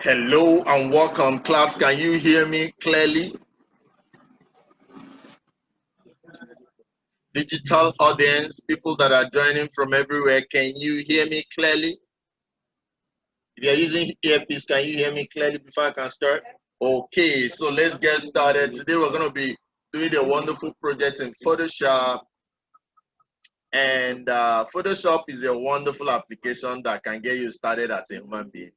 Hello and welcome, class. Can you hear me clearly? Digital audience, people that are joining from everywhere, can you hear me clearly? If you're using earpiece, can you hear me clearly before I can start? Okay, so let's get started. Today we're going to be doing a wonderful project in Photoshop. And Photoshop is a wonderful application that can get you started as a human being.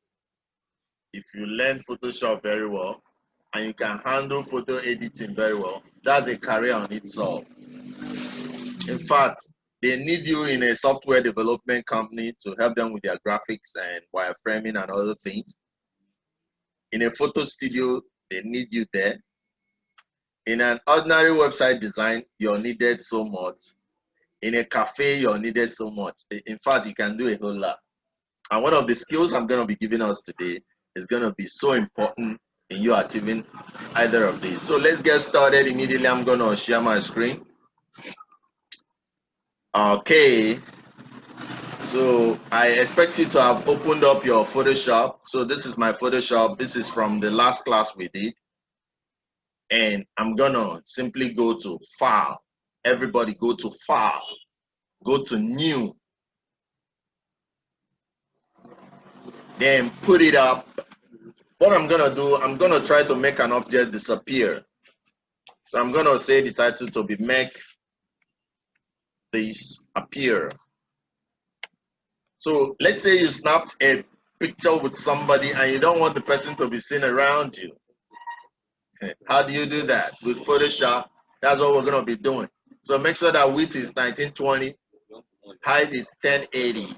If you learn Photoshop very well and you can handle photo editing very well, that's a career on itself. In fact, they need you in a software development company to help them with their graphics and wireframing and other things. In a photo studio, they need you there. In an ordinary website design, you're needed so much. In a cafe, you're needed so much. In fact, you can do a whole lot. And one of the skills I'm going to be giving us today is going to be so important in you achieving either of these. So let's get started. Immediately, I'm going to share my screen. Okay. So I expect you to have opened up your Photoshop. So this is my Photoshop. This is from the last class we did. And I'm going to simply go to File. Everybody go to File. Go to New. Then put it up. What I'm going to do, I'm going to try to make an object disappear. So I'm going to say the title to be Make This Appear. So let's say you snapped a picture with somebody and you don't want the person to be seen around you. How do you do that? With Photoshop, that's what we're going to be doing. So make sure that width is 1920, height is 1080,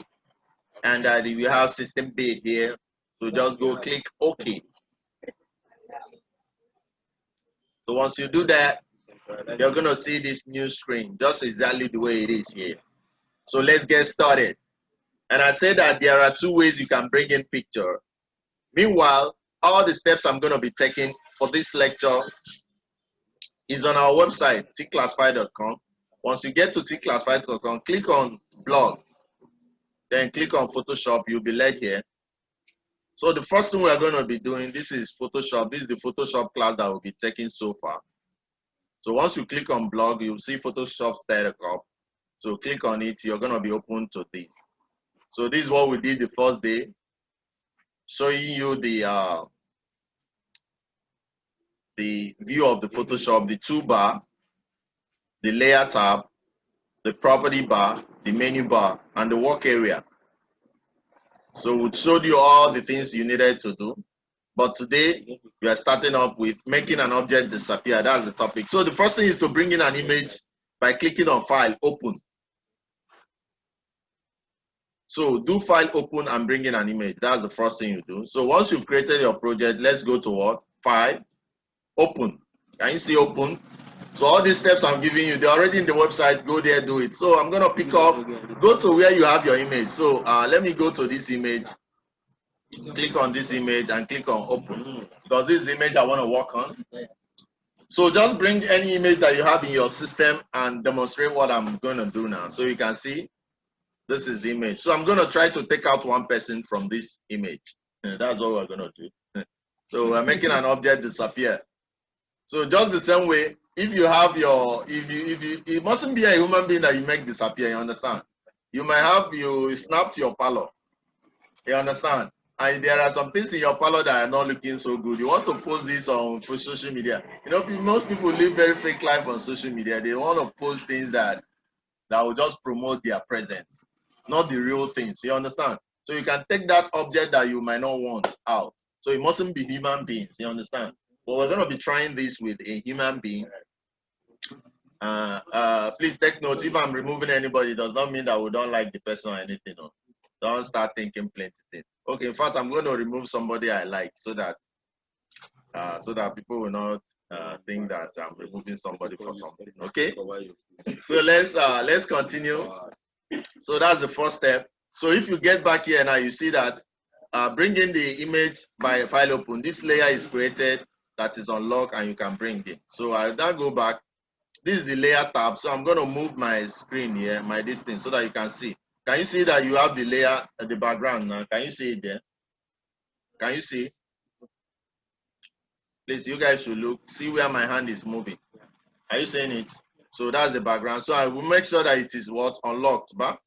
and that we have system bit here. So just go click OK. So once you do that, you're going to see this new screen, just exactly the way it is here. So let's get started. And I said that there are two ways you can bring in picture. Meanwhile, all the steps I'm going to be taking for this lecture is on our website, Tclassified.com. Once you get to Tclassified.com, click on blog, then click on Photoshop, you'll be led here. So the first thing we're going to be doing, this is Photoshop. This is the Photoshop class that we'll be taking so far. So once you click on blog, you'll see Photoshop startup. So click on it, you're going to be open to this. So this is what we did the first day, showing you the view of the Photoshop, the toolbar, the layer tab, the property bar, the menu bar, and the work area. So we showed you all the things you needed to do. But today, we are starting up with making an object disappear. That's the topic. So the first thing is to bring in an image by clicking on File, Open. So do File, Open, and bring in an image. That's the first thing you do. So once you've created your project, let's go to what? File, Open. Can you see Open? So all these steps I'm giving you, they're already in the website. Go there, do it. So I'm going to pick up, go to where you have your image. So let me go to this image. Click on this image and click on Open. Because this is the image I want to work on. So just bring any image that you have in your system and demonstrate what I'm going to do now. So you can see this is the image. So I'm going to try to take out one person from this image. That's what we're going to do. So we're making an object disappear. So just the same way, if you have your, it mustn't be a human being that you make disappear, you understand? You might have, you snapped your palo, you understand? And there are some things in your palo that are not looking so good. You want to post this on for social media. You know, most people live very fake life on social media. They want to post things that will just promote their presence, not the real things, you understand? So you can take that object that you might not want out. So it mustn't be human beings, you understand? But we're going to be trying this with a human being. Please take note, if I'm removing anybody, it does not mean that we don't like the person or anything. No. Don't start thinking plenty things. Okay, in fact, I'm going to remove somebody I like so that people will not think that I'm removing somebody for something. Okay, so let's continue. So that's the first step. So if you get back here now, you see that bring in the image by File, Open. This layer is created that is unlocked and you can bring it. So I'll now go back. This is the layer tab. So I'm going to move my screen here, my distance, so that you can see. Can you see that you have the layer at the background now? Can you see it there? Can you see? Please, you guys should look, see where my hand is moving. Are you seeing it? So that's the background. So I will make sure that it is what? Unlocked back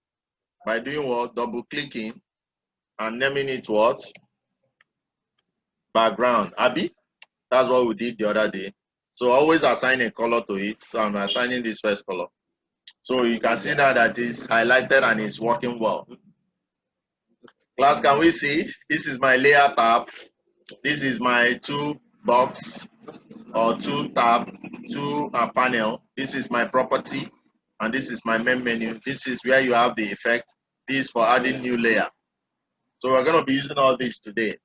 by doing what? Double clicking and naming it what? Background. Abi? That's what we did the other day. So always assign a color to it. So I'm assigning this first color. So you can see now that it's highlighted and it's working well. Class, can we see? This is my layer tab. This is my 2 box or 2 tab, 2 panel. This is my property, and this is my main menu. This is where you have the effect. This is for adding new layer. So we're going to be using all this today.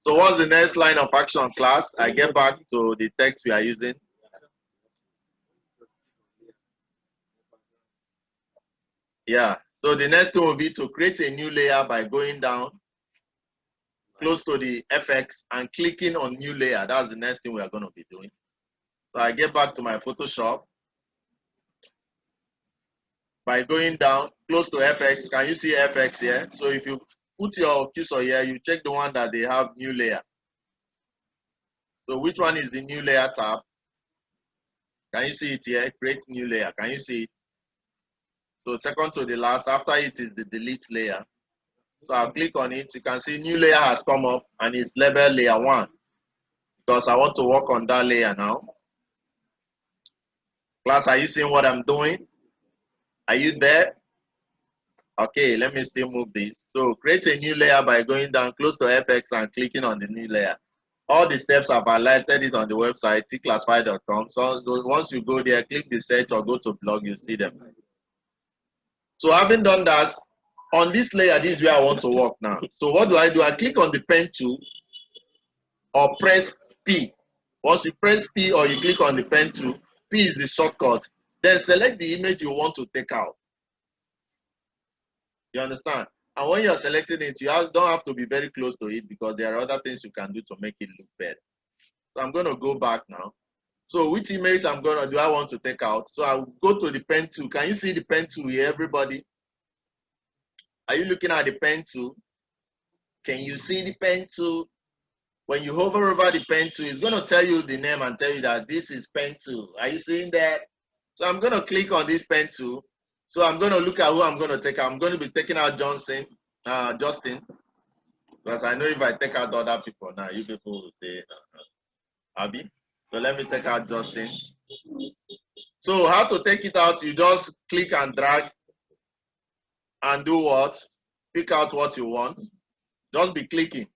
So what's the next line of action, class? I get back to the text we are using. Yeah. So the next thing will be to create a new layer by going down close to the FX and clicking on new layer. That's the next thing we are going to be doing. So I get back to my Photoshop by going down close to FX. Can you see FX here? So if you put your cursor here, you check the one that they have new layer. So which one is the new layer tab? Can you see it here? Create new layer. Can you see it? So second to the last, after it is the delete layer. So I'll click on it. You can see new layer has come up and it's labeled layer 1 because I want to work on that layer now. Class, are you seeing what I'm doing? Are you there? Okay, let me still move this. So create a new layer by going down close to FX and clicking on the new layer. All the steps I've highlighted it on the website, Tclassified.com. So once you go there, click the search or go to blog, you see them. So having done that, on this layer, this is where I want to work now. So what do? I click on the pen tool or press P. Once you press P or you click on the pen tool, P is the shortcut. Then select the image you want to take out. You understand? And when you're selecting it, you don't have to be very close to it because there are other things you can do to make it look better. So I'm going to go back now. So which image do I want to take out? So I'll go to the pen tool. Can you see the pen tool here, everybody? Are you looking at the pen tool? Can you see the pen tool? When you hover over the pen tool, it's going to tell you the name and tell you that this is pen tool. Are you seeing that? So I'm going to click on this pen tool. So I'm going to look at who I'm going to take out. I'm going to be taking out Justin. Because I know if I take out other people now, you people will say, Abby. So let me take out Justin. So how to take it out? You just click and drag and do what? Pick out what you want. Just be clicking.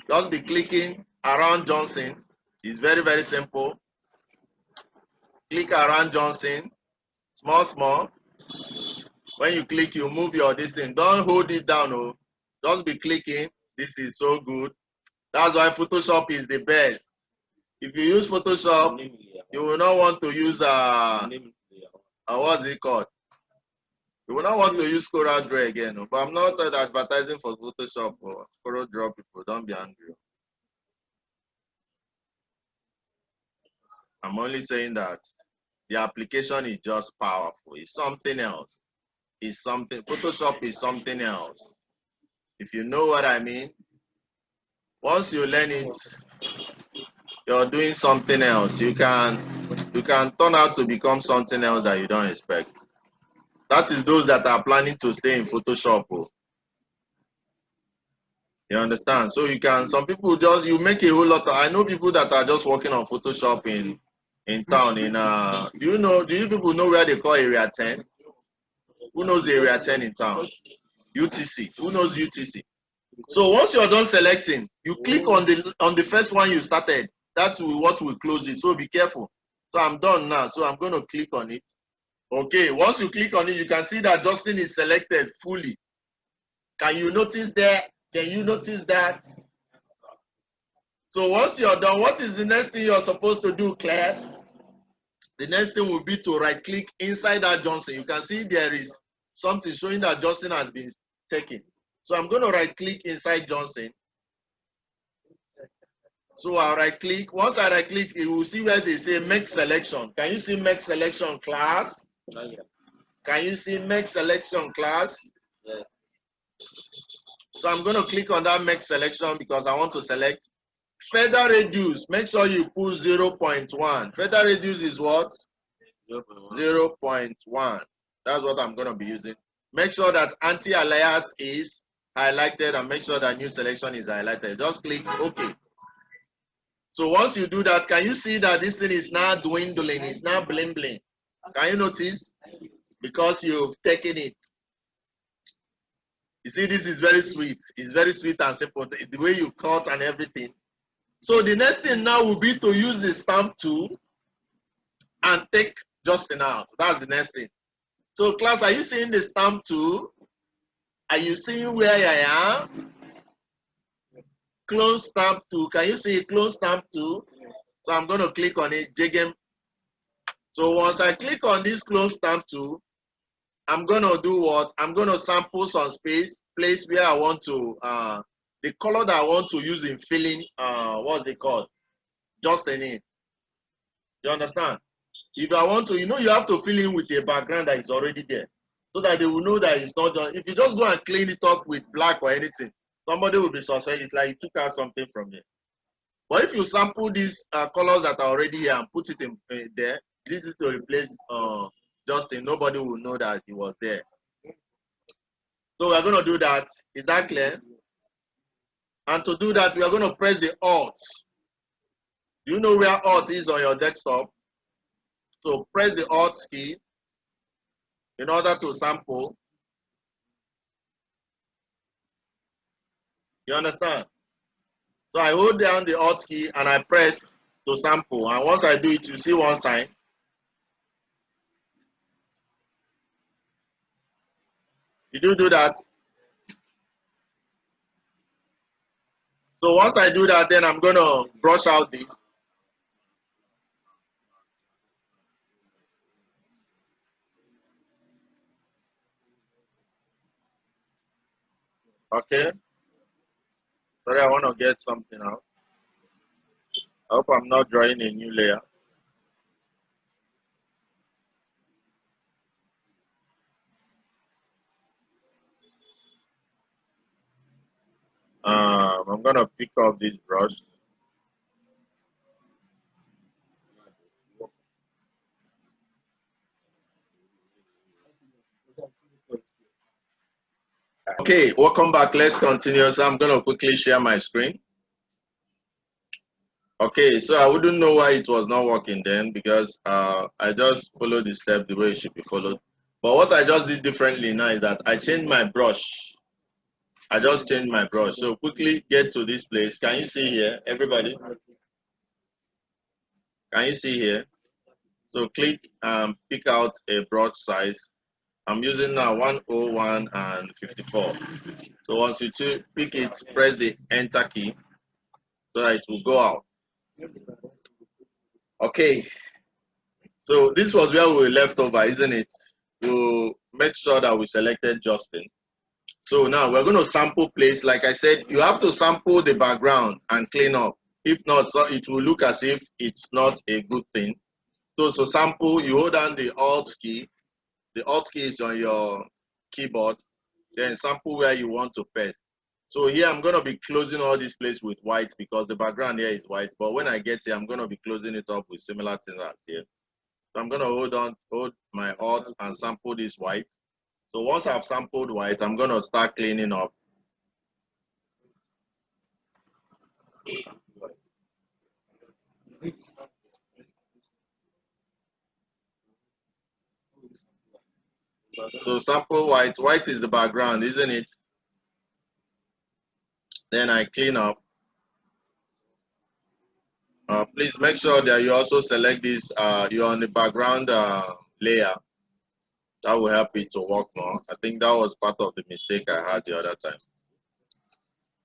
Just be clicking around Johnson. It's very, very simple. Click around Johnson. Small, small. When you click, you move your distance. Don't hold it down. Oh. Just be clicking. This is so good. That's why Photoshop is the best. If you use Photoshop, you will not want to use what's it called? You will not want to use Corel Draw again. No? But I'm not advertising for Photoshop or Corel Draw people. Don't be angry. I'm only saying that the application is just powerful. It's something else. It's something. Photoshop is something else. If you know what I mean, once you learn it, you're doing something else. You can turn out to become something else that you don't expect. That is those that are planning to stay in Photoshop. You understand? So you can, some people just, you make a whole lot of, I know people that are just working on Photoshop in town. Do you people know where they call Area 10? Who knows Area 10 in town? UTC. Who knows UTC? So once you're done selecting, you click on the first one you started. That's what will close it. So be careful. So I'm done now. So I'm going to click on it. Okay. Once you click on it, you can see that Justin is selected fully. Can you notice that? Can you notice that? So once you're done, what is the next thing you're supposed to do, class? The next thing will be to right click inside that Johnson. You can see there is something showing that Johnson has been taken. So I'm going to right click inside Johnson. So I'll right click. Once I right click, you will see where they say make selection. Can you see make selection, class? Can you see make selection, class? Yeah. So I'm going to click on that make selection because I want to select Feather radius, make sure you put 0.1. Feather radius is what? 0.1. That's what I'm going to be using. Make sure that anti-alias is highlighted and make sure that new selection is highlighted. Just click OK. So once you do that, can you see that this thing is now dwindling? It's now bling. Can you notice? Because you've taken it. You see, this is very sweet. It's very sweet and simple. The way you cut and everything. So the next thing now will be to use the stamp tool and take Justin out. That's the next thing. So class, are you seeing the stamp tool? Are you seeing where I am? Close stamp tool. Can you see close stamp tool? So I'm going to click on it. Jigem. So once I click on this close stamp tool, I'm going to do what? I'm going to sample some place where I want to, the color that I want to use in filling, what's it called? Justin in. You understand? If I want to, you know, you have to fill in with a background that is already there so that they will know that it's not done. If you just go and clean it up with black or anything, somebody will be suspect. It's like you took out something from here. But if you sample these colors that are already here and put it in there, this is to replace Justin. Nobody will know that he was there. So we're going to do that. Is that clear? And to do that, we are going to press the Alt. Do you know where Alt is on your desktop? So press the Alt key in order to sample. You understand? So I hold down the Alt key and I press to sample. And once I do it, you see one sign. Did you do that? So once I do that, then I'm going to brush out this. Okay. Sorry, I want to get something out. I hope I'm not drawing a new layer. I'm going to pick up this brush. Okay, welcome back. Let's continue. So I'm going to quickly share my screen. Okay, so I wouldn't know why it was not working then because I just followed the step the way it should be followed. But what I just did differently now is that I changed my brush. I just changed my brush. So quickly get to this place. Can you see here, everybody? Can you see here? So click pick out a brush size. I'm using now 101 and 54. So once you pick it, press the enter key so that it will go out. Okay. So this was where we were left over, isn't it? We'll make sure that we selected Justin. So now we're going to sample place. Like I said, you have to sample the background and clean up. If not, so it will look as if it's not a good thing. So sample, you hold down the Alt key. The Alt key is on your keyboard. Then sample where you want to paste. So here I'm going to be closing all this place with white because the background here is white. But when I get here, I'm going to be closing it up with similar things as here. So I'm going to hold my Alt and sample this white. So once I've sampled white, I'm going to start cleaning up. So sample white. White is the background, isn't it? Then I clean up. Please make sure that you also select this. You're on the background layer. That will help it to work more. I think that was part of the mistake I had the other time.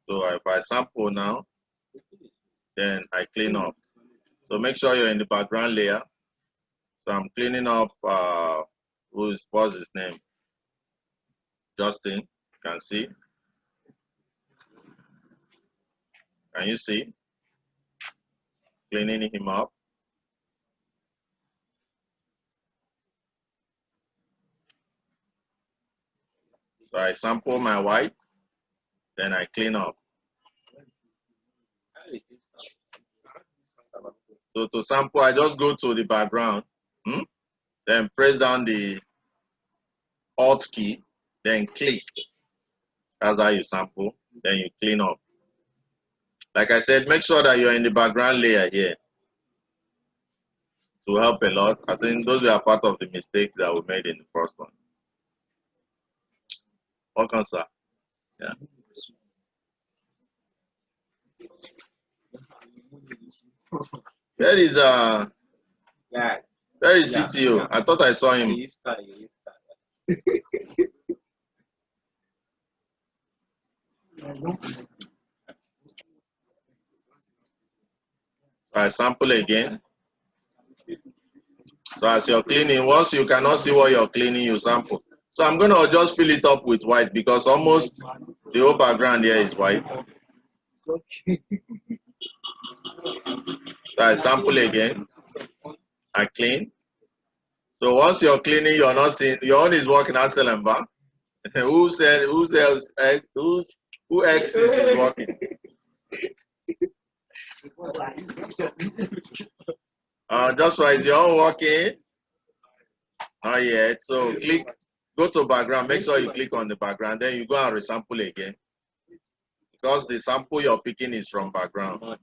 So if I sample now, then I clean up. So make sure you're in the background layer. So I'm cleaning up, what's his name? Justin, you can see. Can you see? Cleaning him up. So I sample my white, then I clean up. So to sample, I just go to the background, then press down the Alt key, then click. That's how you sample. Then you clean up. Like I said, make sure that you're in the background layer here to help a lot. I think those were part of the mistakes that we made in the first one. Welcome, sir. Yeah. Where is where is CTO? I thought I saw him. I sample again. So as you're cleaning, once you cannot see what you're cleaning, you sample. So I'm gonna just fill it up with white because almost the whole background here is white. So I sample again. I clean. So once you're cleaning, you're not seeing your own is working as Selemba. Who axis is working? Just why is your own working? Not yet. So go to background, make sure you click on the background, then you go and resample again. Because the sample you're picking is from background.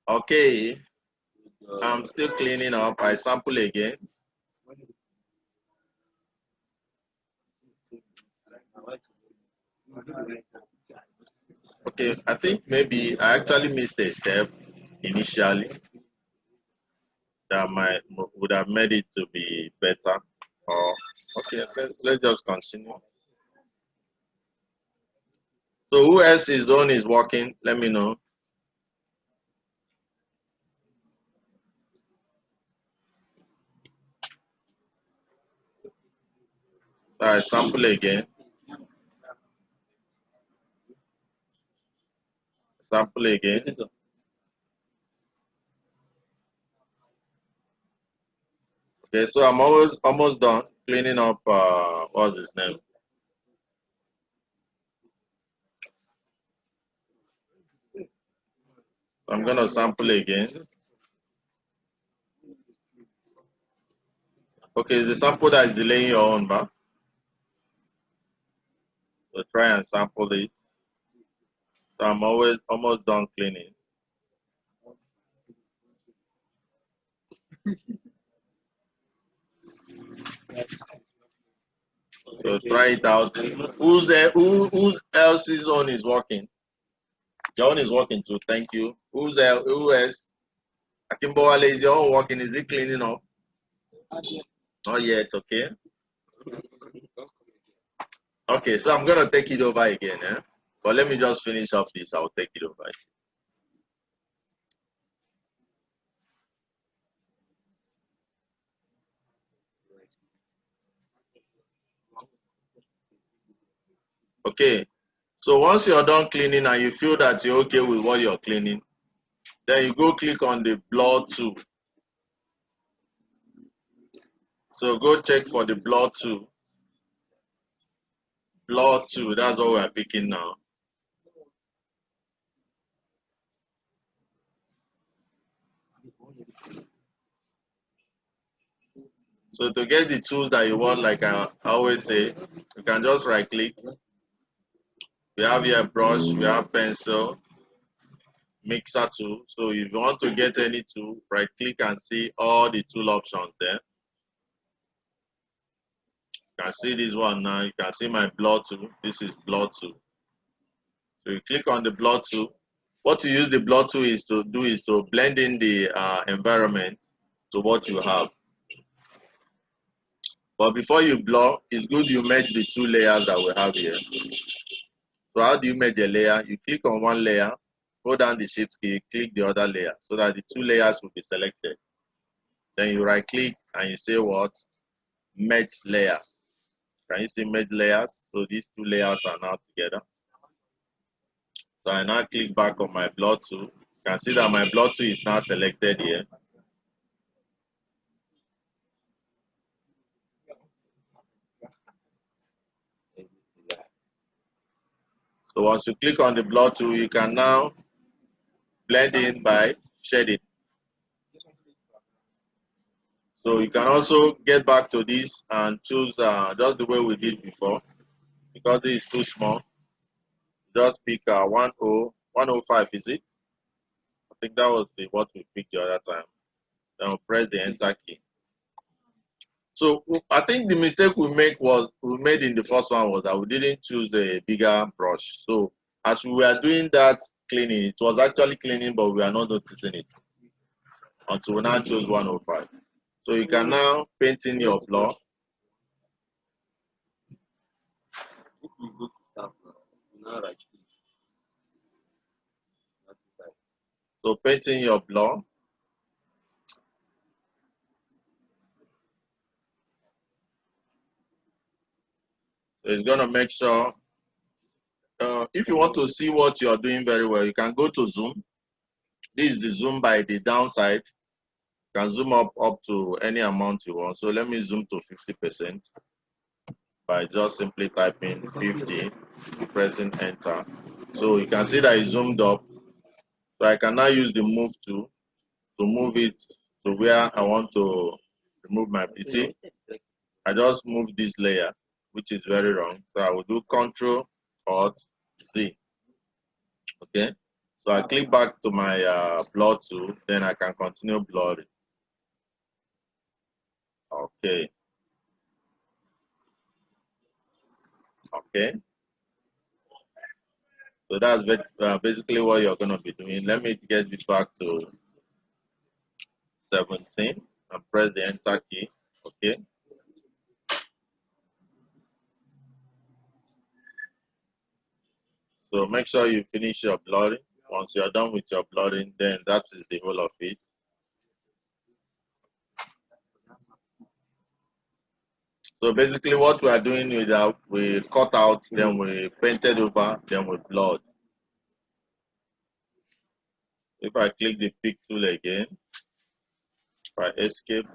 Okay, I'm still cleaning up. I sample again. Okay, I think maybe I actually missed a step initially that would have made it to be better. Or okay, let's just continue. So who else is on is working? Let me know. So I sample again. Sample again. Okay, so I'm almost done cleaning up. What's his name? I'm gonna sample again. Okay, it's the sample that is delaying your own, but so try and sample it. So I'm almost done cleaning. So try it out. Who's else's own is working? John is working too. Thank you. Who else? Akimbowale, is your own working? Is it cleaning up? Not yet. Okay. Okay. So I'm gonna take it over again. But let me just finish off this. I'll take it over. Okay. So once you're done cleaning and you feel that you're okay with what you're cleaning, then you go click on the blur tool. So go check for the blur tool. Blur tool, that's what we're picking now. So to get the tools that you want, like I always say, you can just right click. We have here brush, we have pencil, mixer tool. So if you want to get any tool, right click and see all the tool options there. You can see this one now. You can see my blur tool. This is blur tool. So you click on the blur tool. What you use the blur tool is to do is to blend in the environment to what you have. But before you blur, it's good you merge the two layers that we have here. So how do you merge a layer? You click on one layer, hold down the shift key, click the other layer so that the two layers will be selected. Then you right click and you say what? Merge layer. Can you see merge layers? So these two layers are now together. So I now click back on my blur tool. You can see that my blur tool is now selected here. So once you click on the blur tool, you can now blend in by shading. So you can also get back to this and choose just the way we did before. Because this is too small, just pick 105, is it? I think that was what we picked the other time. Then we'll press the enter key. So I think the mistake we made in the first one was that we didn't choose the bigger brush. So as we were doing that cleaning, it was actually cleaning, but we are not noticing it until we now choose 105. So you can now paint in your blur. So paint in your blur. So it's gonna make sure. If you want to see what you are doing very well, you can go to zoom. This is the zoom by the downside. You can zoom up to any amount you want. So let me zoom to 50% by just simply typing 50, pressing enter. So you can see that it zoomed up. So I can now use the move tool to move it to where I want to remove my PC. I just moved this layer, which is very wrong. So I will do Control Alt Z. Okay. So I click back to my blur tool, then I can continue blurring. Okay. Okay. So that's basically what you're going to be doing. Let me get it back to 17 and press the enter key. Okay. So make sure you finish your blurring. Once you're done with your blurring, then that is the whole of it. So basically what we are doing is that we cut out, then we painted over, then we blurred. If I click the pick tool again, if I escape,